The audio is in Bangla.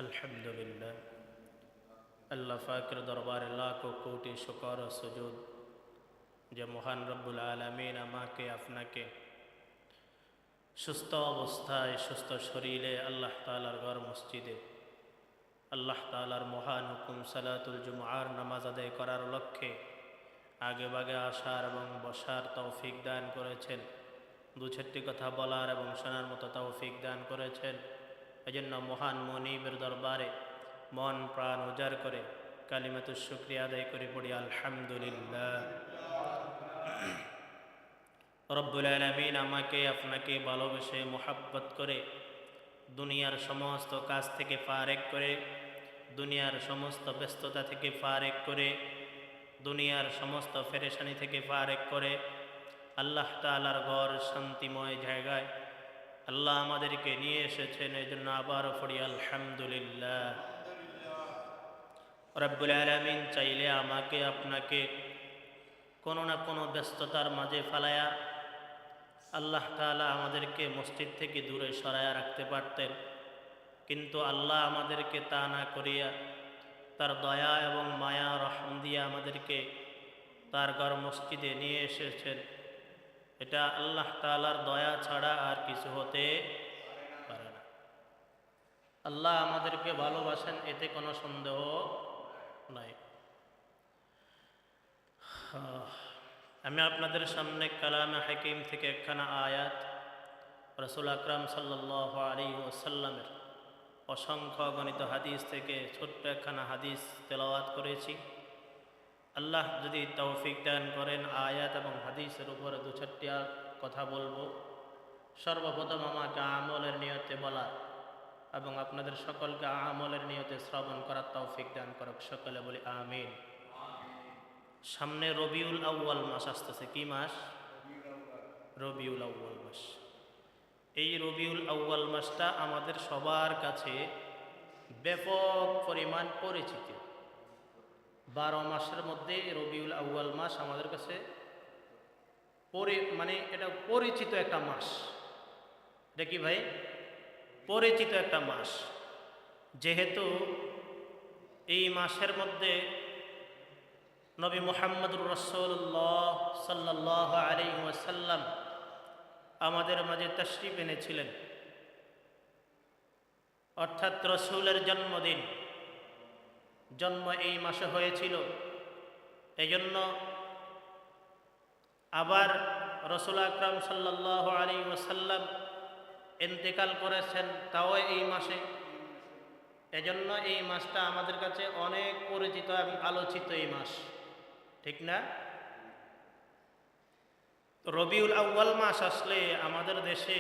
আলহামদুলিল্লাহ। আল্লাহ পাকের দরবারে লাখো কোটি শুকর ও সুজুদ যে মহান রব্বুল আলামিন আমাকে আপনাকে সুস্থ অবস্থায় সুস্থ শরীরে আল্লাহ তাআলার ঘর মসজিদে আল্লাহ তাআলার মহান হুকুম সালাতুল জুমআর নামাজ আদায় করার লক্ষ্যে আগে বাগে আসার এবং বসার তৌফিক দান করেছেন। দু চারটি কথা বলার এবং শোনার মতো তৌফিক দান করেছেন। এজন্য মহান মনিবের দরবারে মন প্রাণ উজাড় করে কালিমাতুশ শুকরিয়া আদায় করে পড়ি আলহামদুলিল্লাহ। রব্বুল আলামিন আমাকে আপনাকে ভালোবেসে মোহাব্বত করে দুনিয়ার সমস্ত কাজ থেকে ফারেক করে, দুনিয়ার সমস্ত ব্যস্ততা থেকে ফারেক করে, দুনিয়ার সমস্ত ফেরেশানি থেকে ফারেক করে আল্লাহ তাআলার ঘর শান্তিময় জায়গায় আল্লাহ আমাদেরকে নিয়ে এসেছেন। এই জন্য আবারও পড়ি আলহামদুলিল্লাহ। রব্বুল আলামিন চাইলে আমাকে আপনাকে কোনো না কোনো ব্যস্ততার মাঝে ফালায়া আল্লাহ তাআলা আমাদেরকে মসজিদ থেকে দূরে সরায়া রাখতে পারতেন, কিন্তু আল্লাহ আমাদেরকে তা না করিয়া তার দয়া এবং মায়া রহম দিয়ে আমাদেরকে তার ঘর মসজিদে নিয়ে এসেছেন। এটা আল্লাহ তাআলার দয়া ছাড়া আর কিছু হতে পারে না। আল্লাহ আমাদেরকে ভালোবাসেন, এতে কোনো সন্দেহ নাই। আমি আপনাদের সামনে কালামে হাকিম থেকে একখানা আয়াত, রাসূল আকরাম সাল্লাল্লাহু আলাইহি ওয়াসাল্লামের অসংখ্য গণিত হাদিস থেকে ছোট্ট একখানা হাদিস তেলাওয়াত করেছি। আল্লাহ যদি তৌফিক দান করেন আয়াত এবং হাদিসের উপরে দু চারটি কথা বলবো। সর্বপ্রথম আমাকে আমলের নিয়তে বলা এবং আপনাদের সকলকে আমলের নিয়তে শ্রবণ করার তৌফিক দান করুক। সকলে বলি আমিন। সামনে রবিউল আউয়াল মাস আসতেছে। কি মাস? রবিউল আউয়াল মাস। এই রবিউল আউয়াল মাসটা আমাদের সবার কাছে ব্যাপক পরিমাণ পরিচিত। 12 মাসের মধ্যে রবিউল আউয়াল মাস আমাদের কাছে এটা পরিচিত একটা মাস। এটা কি ভাই? পরিচিত একটা মাস। যেহেতু এই মাসের মধ্যে নবী মুহাম্মদুর রাসূলুল্লাহ সাল্লাল্লাহু আলাইহি ওয়াসাল্লাম আমাদের মাঝে তাশরীফ এনেছিলেন, অর্থাৎ রসূলের জন্মদিন, জন্ম এই মাসে হয়েছিল। এই জন্য আবার রসূল আকরাম সাল্লাল্লাহু আলাইহি ওয়াসাল্লাম ইন্তেকাল করেছেন তাও এই মাসে। এজন্য এই মাসটা আমাদের কাছে অনেক পরিচিত এবং আলোচিত এই মাস, ঠিক না? রবিউল আউয়াল মাস আসলে আমাদের দেশে